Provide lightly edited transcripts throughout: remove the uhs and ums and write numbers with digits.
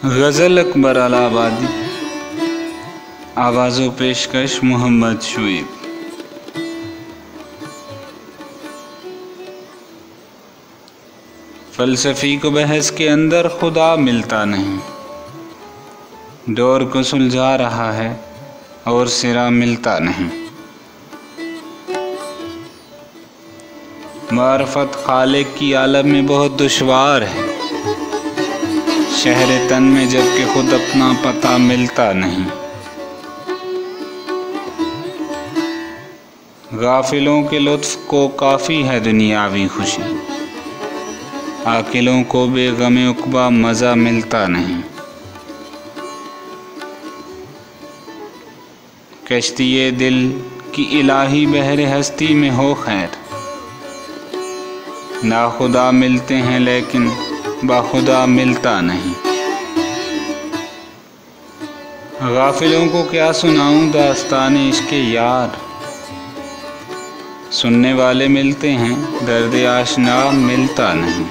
غزل اکبر الہٰبادی، آواز و پیشکش محمد شعیب۔ فلسفی کو بحث کے اندر خدا ملتا نہیں، ڈور کو سلجھا رہا ہے اور سرا ملتا نہیں۔ معرفت خالق کی عالم میں بہت دشوار ہے، شہر تن میں جبکہ خود اپنا پتہ ملتا نہیں۔ غافلوں کے لطف کو کافی ہے دنیاوی خوشی، عاقلوں کو بے غم عقبہ مزہ ملتا نہیں۔ کشتی دل کی الہی بحر ہستی میں ہو خیر، ناخدا ملتے ہیں لیکن باخدا ملتا نہیں۔ غافلوں کو کیا سناؤں داستان عشق یار، سننے والے ملتے ہیں درد آشنا ملتا نہیں۔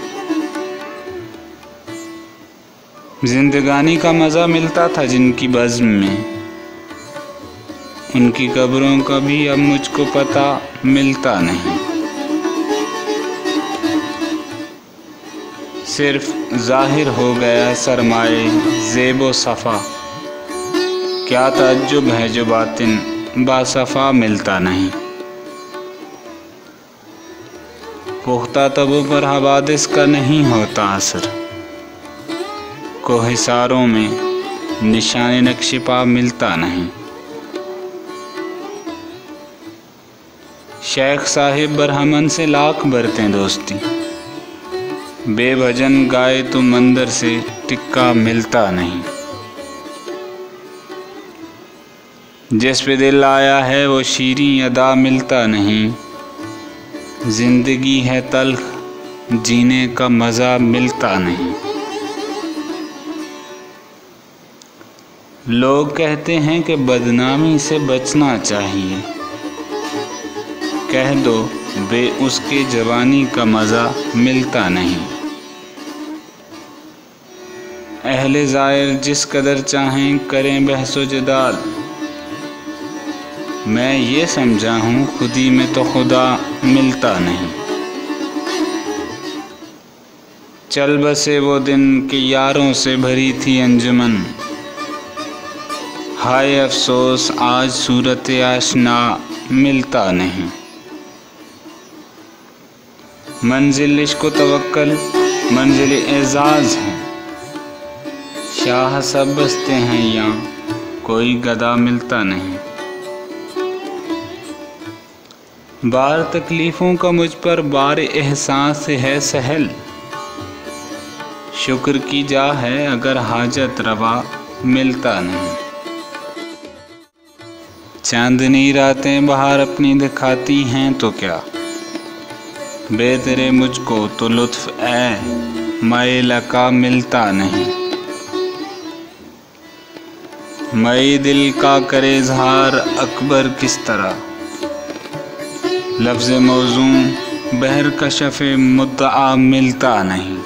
زندگانی کا مزہ ملتا تھا جن کی بزم میں، ان کی قبروں کا بھی اب مجھ کو پتہ ملتا نہیں۔ صرف ظاہر ہو گیا سرمائے زیب و صفا، کیا تعجب ہے جو باطن باصفا ملتا نہیں۔ پختہ تبوں پر حوادث کا نہیں ہوتا اثر، کوہساروں میں نشان نقش پا ملتا نہیں۔ شیخ صاحب برہمن سے لاکھ برتیں دوستی، بے بھجن گائے تو مندر سے ٹکا ملتا نہیں۔ جس پہ دل آیا ہے وہ شیریں ادا ملتا نہیں، زندگی ہے تلخ جینے کا مزہ ملتا نہیں۔ لوگ کہتے ہیں کہ بدنامی سے بچنا چاہیے، کہہ دو بے اس کے جوانی کا مزہ ملتا نہیں۔ اہل ظاہر جس قدر چاہیں کریں بحث و جدال، میں یہ سمجھا ہوں خودی میں تو خدا ملتا نہیں۔ چل بسے وہ دن کہ یاروں سے بھری تھی انجمن، ہائے افسوس آج صورت آشنا ملتا نہیں۔ منزل عشق و توکل منزل اعزاز ہے، شاہ سب بستے ہیں یہاں کوئی گدا ملتا نہیں۔ بار تکلیفوں کا مجھ پر بار احساس ہے سہل، شکر کی جا ہے اگر حاجت روا ملتا نہیں۔ چاندنی راتیں بہار اپنی دکھاتی ہیں تو کیا، بے تیرے مجھ کو تو لطف اے مائے لقا ملتا نہیں۔ مئی دل کا کرے اظہار اکبر کس طرح، لفظ موزوں بہر کشف مدعا ملتا نہیں۔